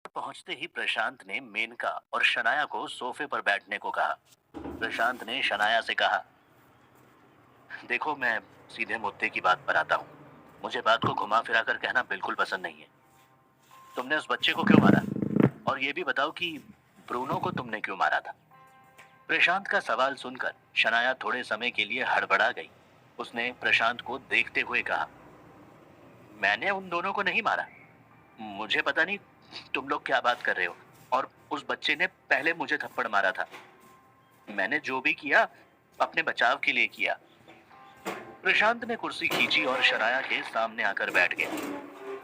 पहुंचते ही प्रशांत ने मेनका और शनाया को सोफे पर बैठने को कहा। प्रशांत ने शनाया से कहा, देखो मैं सीधे मुद्दे की बात पर आता हूँ। मुझे बात को घुमा फिरा कर कहना बिल्कुल पसंद नहीं है। तुमने उस बच्चे को क्यों मारा? और ये भी बताओ कि ब्रूनो को तुमने क्यों मारा था? प्रशांत का सवाल सुनकर शनाया थोड़े समय के लिए हड़बड़ा गई। उसने प्रशांत को देखते हुए कहा, मैंने उन दोनों को नहीं मारा। मुझे पता नहीं तुम लोग क्या बात कर रहे हो। और उस बच्चे ने पहले मुझे थप्पड़ मारा था। मैंने जो भी किया अपने बचाव के लिए किया। प्रशांत ने कुर्सी खींची और शनाया के सामने आकर बैठ गया।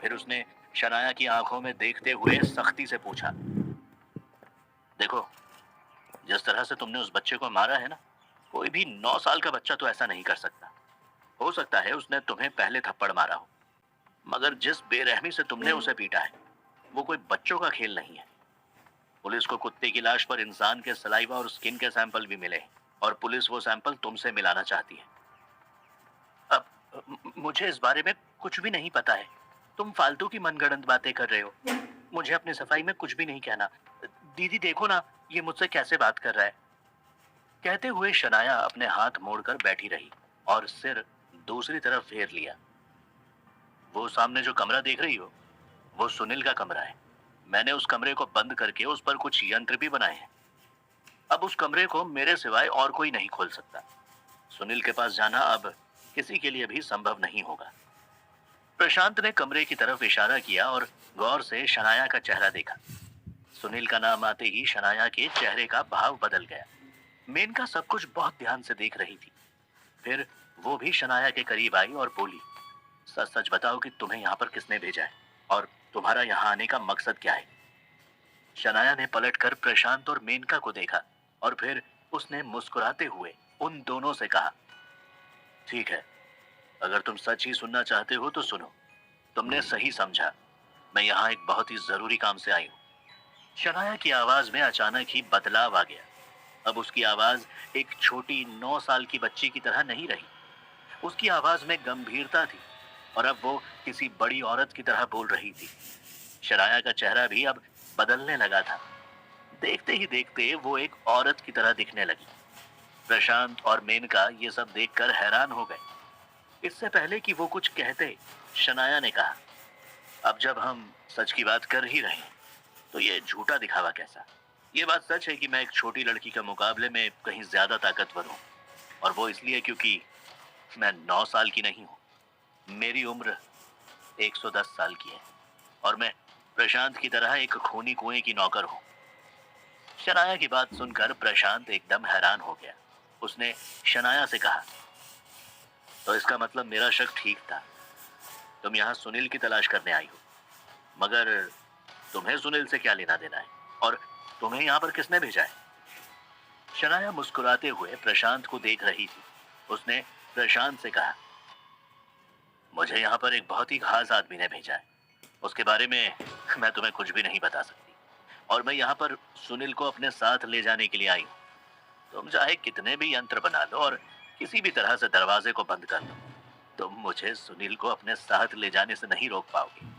फिर उसने शनाया की आंखों में देखते हुए सख्ती से पूछा, देखो, जिस तरह से तुमने उस बच्चे को मारा है ना, कोई भी 9 साल का बच्चा तो ऐसा नहीं कर सकता। हो सकता है उसने तुम्हें पहले थप्पड़ मारा हो, मगर जिस बेरहमी से तुमने उसे पीटा है वो कोई बच्चों का खेल नहीं है। पुलिस को कुत्ते की लाश पर इंसान के सलाइवा और स्किन के सैंपल भी मिले हैं, और पुलिस वो सैंपल तुमसे मिलाना चाहती है। अब मुझे इस बारे में कुछ भी नहीं पता है। तुम फालतू की मनगढ़ंत बातें कर रहे हो। मुझे अपनी सफाई में कुछ भी नहीं कहना। दीदी देखो ना, ये मुझसे कैसे बात कर रहा है। कहते हुए शनाया अपने हाथ मोड़कर बैठी रही और सिर दूसरी तरफ फेर लिया। वो सामने जो कमरा देख रही हो, वो सुनील का कमरा है। मैंने उस कमरे को बंद करके उस पर कुछ यंत्र भी बनाए हैं। अब उस कमरे को मेरे सिवाय और कोई नहीं खोल सकता। सुनील के पास जाना अब किसी के लिए भी संभव नहीं होगा। प्रशांत ने कमरे की तरफ इशारा किया और गौर से शनाया का चेहरा देखा। सुनील का नाम आते ही शनाया के चेहरे का भाव बदल गया। मेनका सब कुछ बहुत ध्यान से देख रही थी। फिर वो भी शनाया के करीब आई और बोली, सच सच बताओ कि तुम्हें यहाँ पर किसने भेजा है और तुम्हारा यहाँ आने का मकसद क्या है? शनाया ने पलटकर प्रशांत और मेनका को देखा और फिर उसने मुस्कुराते हुए उन दोनों से कहा, ठीक है, अगर तुम सच ही सुनना चाहते हो तो सुनो। तुमने सही समझा। मैं यहाँ एक बहुत ही जरूरी काम से आई हूँ। शनाया की आवाज में अचानक ही बदलाव आ गया। अब उसकी आवाज एक छोटी 9 साल की बच्ची की तरह नहीं रही। उसकी आवाज में गंभीरता थी और अब वो किसी बड़ी औरत की तरह बोल रही थी। शनाया का चेहरा भी अब बदलने लगा था। देखते ही देखते वो एक औरत की तरह दिखने लगी। प्रशांत और मेनका ये सब देखकर हैरान हो गए। इससे पहले कि वो कुछ कहते, शनाया ने कहा, अब जब हम सच की बात कर ही रहे हैं तो ये झूठा दिखावा कैसा? ये बात सच है कि मैं एक छोटी लड़की के मुकाबले में कहीं ज्यादा ताकतवर हूँ, और वो इसलिए क्योंकि मैं 9 साल की नहीं हूँ। मेरी उम्र 110 साल की है और मैं प्रशांत की तरह एक खूनी कुएं की नौकर हूँ। शनाया की बात सुनकर प्रशांत एकदम हैरान हो गया। उसने शनाया से कहा, तो इसका मतलब मेरा शक ठीक था। तुम यहाँ सुनील की तलाश करने आई हो, मगर तुम्हें सुनील से क्या लेना देना है? और तुम्हें यहाँ पर किसने भेजा है? शनाया मुस्कुराते हुए प्रशांत को देख रही थी। उसने प्रशांत से कहा, मुझे यहाँ पर एक बहुत ही खास आदमी ने भेजा है। उसके बारे में मैं तुम्हें कुछ भी नहीं बता सकती, और मैं यहाँ पर सुनील को अपने साथ ले जाने के लिए आई हूँ। तुम चाहे कितने भी यंत्र बना लो और किसी भी तरह से दरवाजे को बंद कर दो, तुम मुझे सुनील को अपने साथ ले जाने से नहीं रोक पाओगे।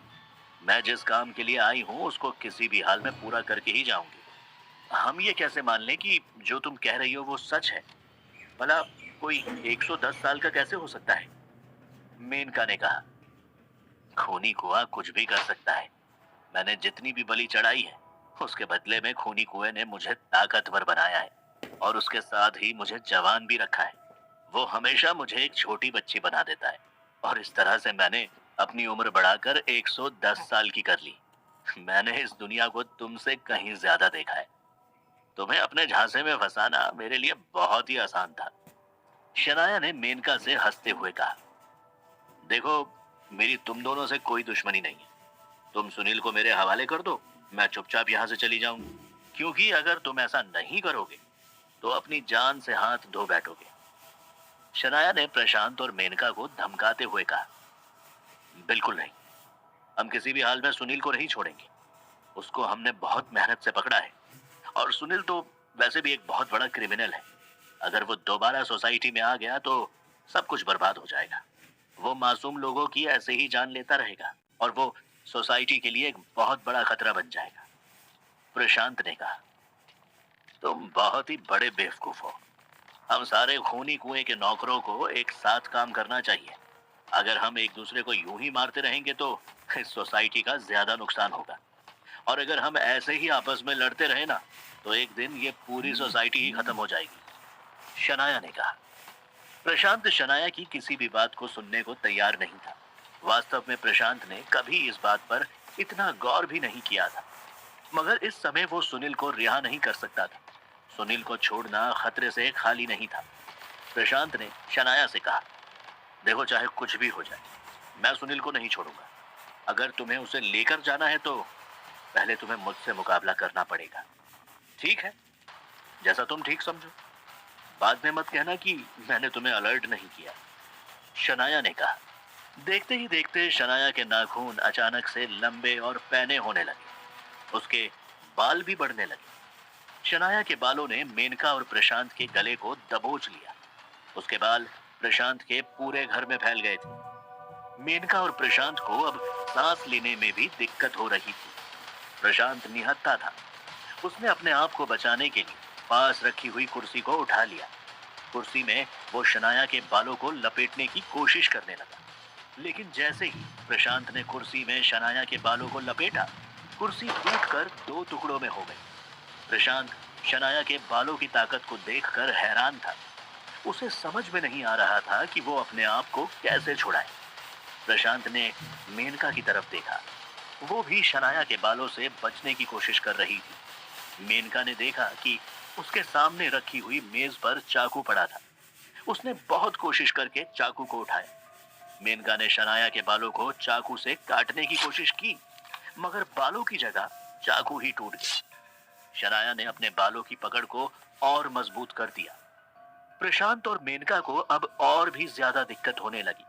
मैं जिस काम के लिए आई हूँ उसको किसी भी हाल में पूरा करके ही जाऊंगी। हम ये कैसे मान लें कि जो तुम कह रही हो वो सच है? भला कोई 110 साल का कैसे हो सकता है? मेनका ने कहा, खूनी कुआं कुछ भी कर सकता है। मैंने जितनी भी बलि चढ़ाई है उसके बदले में खूनी कुएं ने मुझे ताकतवर बनाया है, और उसके साथ ही मुझे जवान भी रखा है। वो हमेशा मुझे एक छोटी बच्ची बना देता है, और इस तरह से मैंने अपनी उम्र बढ़ाकर 110 साल की कर ली। मैंने इस दुनिया को तुमसे कहीं ज्यादा देखा है। तुम्हें अपने झांसे में फंसाना मेरे लिए बहुत ही आसान था। शनाया ने मेनका से हंसते हुए कहा, देखो, मेरी तुम दोनों से कोई दुश्मनी नहीं है। तुम सुनील को मेरे हवाले कर दो, मैं चुपचाप यहाँ से चली जाऊंगी। क्योंकि अगर तुम ऐसा नहीं करोगे तो अपनी जान से हाथ धो बैठोगे। शनाया ने प्रशांत और मेनका को धमकाते हुए कहा, बिल्कुल नहीं, हम किसी भी हाल में सुनील को नहीं छोड़ेंगे। उसको हमने बहुत मेहनत से पकड़ा है, और सुनील तो वैसे भी एक बहुत बड़ा क्रिमिनल है। अगर वो दोबारा सोसाइटी में आ गया तो सब कुछ बर्बाद हो जाएगा। वो मासूम लोगों की ऐसे ही जान लेता रहेगा और वो सोसाइटी के लिए एक बहुत बड़ा खतरा बन जाएगा। प्रशांत ने कहा, तुम बहुत ही बड़े बेवकूफ हो। हम सारे खूनी कुएं के नौकरों को एक साथ काम करना चाहिए। अगर हम एक दूसरे को यूं ही मारते रहेंगे तो इस सोसाइटी का ज्यादा नुकसान होगा। और अगर हम ऐसे ही आपस में लड़ते रहे ना, तो एक दिन ये पूरी सोसाइटी ही खत्म हो जाएगी। शनाया ने कहा। प्रशांत शनाया की किसी भी बात को सुनने को तैयार नहीं था। वास्तव में प्रशांत ने कभी इस बात पर इतना गौर भी नहीं किया था, मगर इस समय वो सुनील को रिहा नहीं कर सकता था। सुनील को छोड़ना खतरे से खाली नहीं था। प्रशांत ने शनाया से कहा, देखो चाहे कुछ भी हो जाए, मैं सुनील को नहीं छोड़ूंगा। अगर तुम्हें उसे लेकर जाना है तो पहले तुम्हें मुझसे मुकाबला करना पड़ेगा। ठीक है, जैसा तुम ठीक समझो। बाद में मत कहना कि मैंने तुम्हें अलर्ट नहीं किया। शनाया ने कहा। देखते ही देखते शनाया के नाखून अचानक से लंबे और पैने होने लगे। उसके बाल भी बढ़ने लगे। शनाया के बालों ने मेनका और प्रशांत के गले को दबोच लिया। उसके बाल प्रशांत के पूरे घर में फैल गए थे। मेनका और प्रशांत को अब सांस लेने में भी दिक्कत हो रही थी। प्रशांत निहत्था था। उसने अपने आप को बचाने के लिए पास रखी हुई कुर्सी को उठा लिया। कुर्सी में वो शनाया के बालों को लपेटने की कोशिश करने लगा, लेकिन जैसे ही प्रशांत ने कुर्सी में शनाया के बालों को लपेटा, कुर्सी टूटकर दो टुकड़ों में हो गई। प्रशांत शनाया के बालों की ताकत को देखकर हैरान था। उसे समझ में नहीं आ रहा था कि वो अपने आप को कैसे छुड़ाए। प्रशांत ने मेनका की तरफ देखा। वो भी शनाया के बालों से बचने की कोशिश कर रही थी। मेनका ने देखा कि उसके सामने रखी हुई मेज पर चाकू पड़ा था। उसने बहुत कोशिश करके चाकू को उठाया। मेनका ने शनाया के बालों को चाकू से काटने की कोशिश की, मगर बालों की जगह चाकू ही टूट गया। शनाया ने अपने बालों की पकड़ को और मजबूत कर दिया। प्रशांत और मेनका को अब और भी ज्यादा दिक्कत होने लगी।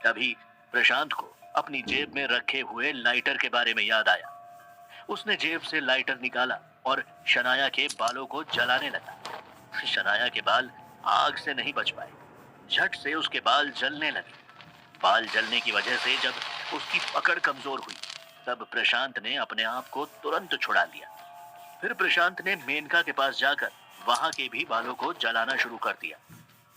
तभी प्रशांत को अपनी जेब में रखे हुए लाइटर के बारे में याद आया। उसने जेब से लाइटर निकाला और शनाया के बालों को जलाने लगा। शनाया के बाल आग से नहीं बच पाए। झट से उसके बाल जलने लगे। बाल जलने की वजह से जब उसकी पकड़ कमजोर हुई, तब प्रशांत ने अपने आप को तुरंत छुड़ा लिया। फिर प्रशांत ने मेनका के पास जाकर वहां के भी बालों को जलाना शुरू कर दिया।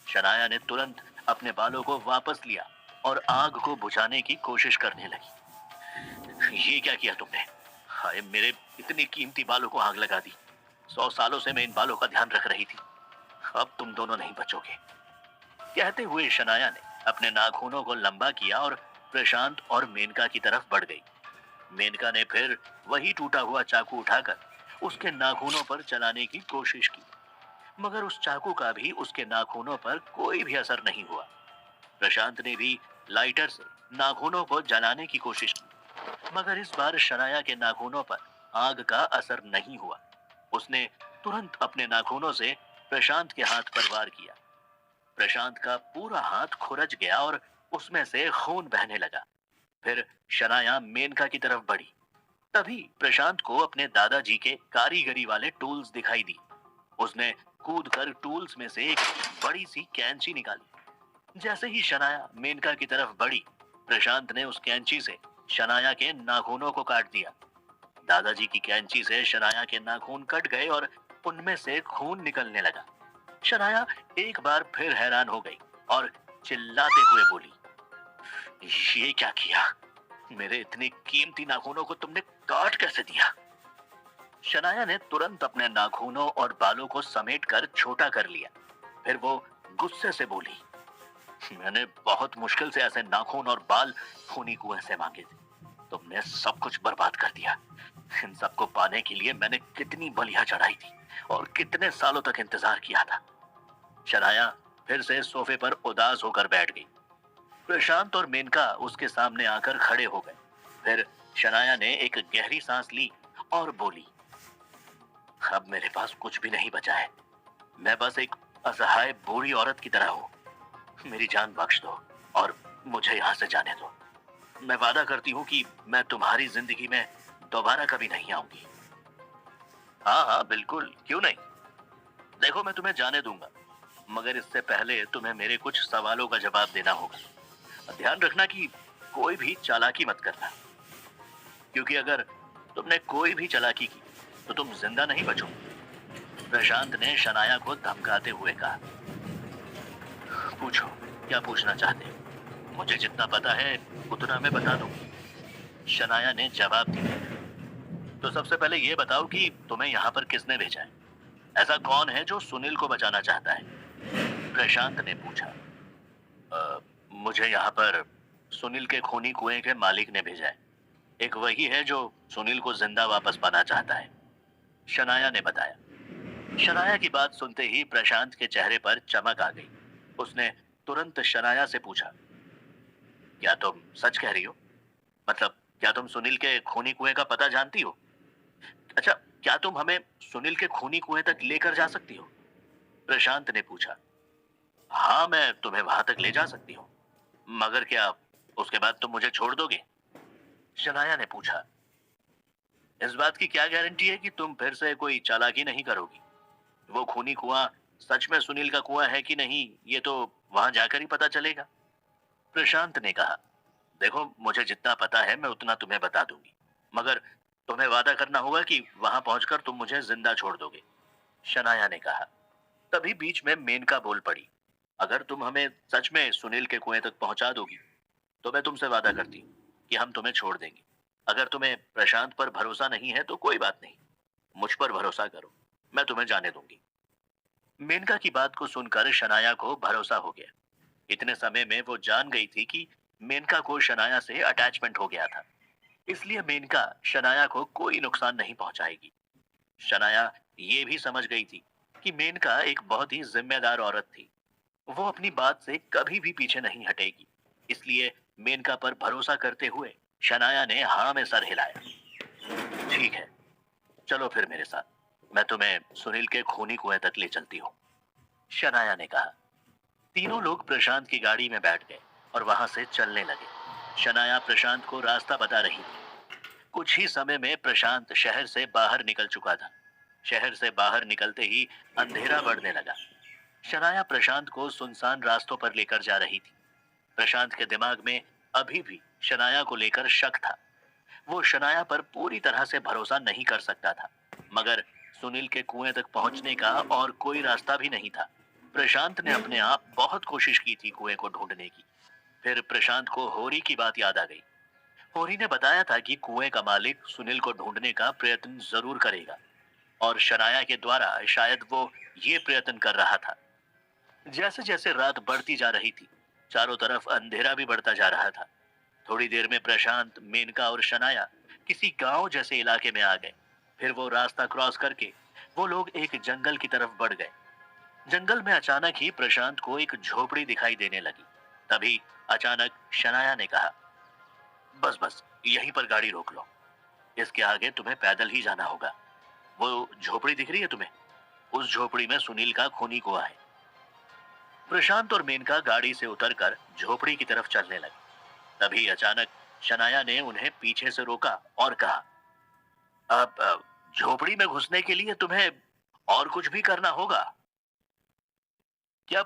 शनाया ने तुरंत अपने बालों को वापस लिया और आग को बुझाने की कोशिश करने लगी। ये क्या किया तुमने? हाय, मेरे इतनी कीमती बालों को आग लगा दी। 100 सालों से मैं इन बालों का ध्यान रख रही थी। अब तुम दोनों नहीं बचोगे। कहते हुए शनाया ने अपने नाखूनों को लंबा किया और प्रशांत और मेनका की तरफ बढ़ गई। मेनका ने फिर वही टूटा हुआ चाकू उठाकर उसके नाखूनों पर चलाने की कोशिश की, मगर उस चाकू का भी उसके नाखूनों पर कोई भी असर नहीं हुआ। प्रशांत ने भी लाइटर से नाखूनों को जलाने की कोशिश की, मगर इस बार शनाया के नाखूनों पर आग का असर नहीं हुआ। उसने तुरंत अपने नाखूनों से प्रशांत के हाथ पर वार किया। प्रशांत का पूरा हाथ खुरच गया और उसमें से खून बहने लगा। फिर शनाया मेनका की तरफ बढ़ी। तभी प्रशांत को अपने दादाजी के कारीगरी वाले टूल्स दिखाई दी। उसने कूदकर टूल्स में से एक बड़ी सी कैंची निकाली। जैसे ही शनाया मेनका की तरफ बढ़ी, प्रशांत ने उस कैंची से शनाया के नाखूनों को काट दिया। दादाजी की कैंची से शनाया के नाखून कट गए और उनमें से खून निकलने लगा। शनाया एक बार फिर हैरान हो गई और चिल्लाते हुए बोली, ये क्या किया? मेरे इतने कीमती नाखूनों को तुमने काट कैसे दिया? शनाया ने तुरंत अपने नाखूनों और बालों को समेटकर छोटा कर लिया। फिर वो गुस्से से बोली, मैंने बहुत मुश्किल से ऐसे नाखून और बाल खूनी कुएं से मांगे थे। तुमने सब कुछ बर्बाद कर दिया। इन सबको पाने के लिए मैंने कितनी बलियां चढ़ाई थी और कितने सालों तक इंतजार किया था। शनाया फिर से सोफे पर उदास होकर बैठ गई। प्रशांत और मेनका उसके सामने आकर खड़े हो गए। फिर शनाया ने एक गहरी सांस ली और बोली, अब मेरे पास कुछ भी नहीं बचा है। मैं बस एक असहाय बूढ़ी औरत की तरह हूँ। मेरी जान बख्श दो और मुझे यहाँ से जाने दो। मैं वादा करती हूँ कि मैं तुम्हारी जिंदगी में दोबारा कभी नहीं आऊंगी। हाँ हाँ बिल्कुल, क्यों नहीं। देखो, मैं तुम्हें जाने दूंगा, मगर इससे पहले तुम्हें मेरे कुछ सवालों का जवाब देना होगा। ध्यान रखना कि कोई भी चालाकी मत करना, क्योंकि अगर तुमने कोई भी चालाकी की तो तुम जिंदा नहीं बचोगे। प्रशांत ने शनाया को धमकाते हुए कहा। पूछो, क्या पूछना चाहते हो? मुझे जितना पता है उतना मैं बता दूंगी। शनाया ने जवाब दिया। तो सबसे पहले ये बताओ कि तुम्हें यहाँ पर किसने भेजा है? ऐसा कौन है जो सुनील को बचाना चाहता है? प्रशांत ने पूछा। मुझे यहाँ पर सुनील के खूनी कुएं के मालिक ने भेजा है। एक वही है जो सुनील को जिंदा वापस पाना चाहता है, शनाया ने बताया। शनाया की बात सुनते ही प्रशांत के चेहरे पर चमक आ गई। उसने तुरंत शनाया से पूछा, क्या तुम सच कह रही हो? मतलब, क्या तुम सुनील के खूनी कुएं का पता जानती हो? अच्छा, क्या तुम हमें सुनील के खूनी कुएं तक लेकर जा सकती हो? प्रशांत ने पूछा। हाँ, मैं तुम्हें वहां तक ले जा सकती हूँ, मगर क्या उसके बाद तुम मुझे छोड़ दोगे? शनाया ने पूछा। इस बात की क्या गारंटी है कि तुम फिर से कोई चालाकी नहीं करोगी? वो खूनी कुआं सच में सुनील का कुआं है कि नहीं, ये तो वहां जाकर ही पता चलेगा। प्रशांत ने कहा। देखो, मुझे जितना पता है मैं उतना तुम्हें बता दूंगी, मगर तुम्हें वादा करना होगा कि वहां पहुंचकर तुम मुझे जिंदा छोड़ दोगे, शनाया ने कहा। तभी बीच में मेनका बोल पड़ी। अगर तुम हमें सच में सुनील के कुएं तक पहुंचा दोगी तो मैं तुमसे वादा करती हूँ कि हम तुम्हें छोड़ देंगे। अगर तुम्हें प्रशांत पर भरोसा नहीं है तो कोई बात नहीं, मुझ पर भरोसा करो, मैं तुम्हें जाने दूंगी। मेनका की बात को सुनकर शनाया को भरोसा हो गया। इतने समय में वो जान गई थी कि मेनका को शनाया से अटैचमेंट हो गया था, इसलिए मेनका शनाया को कोई नुकसान नहीं पहुंचाएगी। शनाया ये भी समझ गई थी कि मेनका एक बहुत ही जिम्मेदार औरत थी। वो अपनी बात से कभी भी पीछे नहीं हटेगी। इसलिए मेनका पर भरोसा करते हुए शनाया ने हाँ में सर हिलाया। ठीक है, चलो फिर मेरे साथ, मैं तुम्हें सुनील के खूनी कुएं तक ले चलती हूँ, शनाया ने कहा। तीनों लोग प्रशांत की गाड़ी में बैठ गए और वहां से चलने लगे। शनाया प्रशांत को रास्ता बता रही थी। कुछ ही समय में प्रशांत शहर से बाहर निकल चुका था। शहर से बाहर निकलते ही अंधेरा बढ़ने लगा। शनाया प्रशांत को सुनसान रास्तों पर लेकर जा रही थी। प्रशांत के दिमाग में अभी भी शनाया को लेकर शक था। वो शनाया पर पूरी तरह से भरोसा नहीं कर सकता था, मगर सुनील के कुएं तक पहुंचने का और कोई रास्ता भी नहीं था। प्रशांत ने अपने आप बहुत कोशिश की थी कुएं को ढूंढने की। फिर प्रशांत को होरी की बात याद आ गई। होरी ने बताया था कि कुएं का मालिक सुनील को ढूंढने का प्रयत्न जरूर करेगा और शनाया के द्वारा शायद वो ये प्रयत्न कर रहा था। जैसे जैसे रात बढ़ती जा रही थी, चारों तरफ अंधेरा भी बढ़ता जा रहा था। थोड़ी देर में प्रशांत, मेनका और शनाया किसी गांव जैसे इलाके में आ गए। फिर वो रास्ता क्रॉस करके वो लोग एक जंगल की तरफ बढ़ गए। जंगल में अचानक ही प्रशांत को एक झोपड़ी दिखाई देने लगी। तभी अचानक शनाया ने कहा, बस बस, यहीं पर गाड़ी रोक लो, इसके आगे तुम्हें पैदल ही जाना होगा। वो झोपड़ी दिख रही है तुम्हें? उस झोपड़ी में सुनील का खूनी कुआं है। प्रशांत और मेनका गाड़ी से उतरकर झोपड़ी की तरफ चलने लगे। तभी अचानक शनाया ने उन्हें पीछे से रोका और कहा, अब झोपड़ी में घुसने के लिए तुम्हें और कुछ भी करना होगा क्या?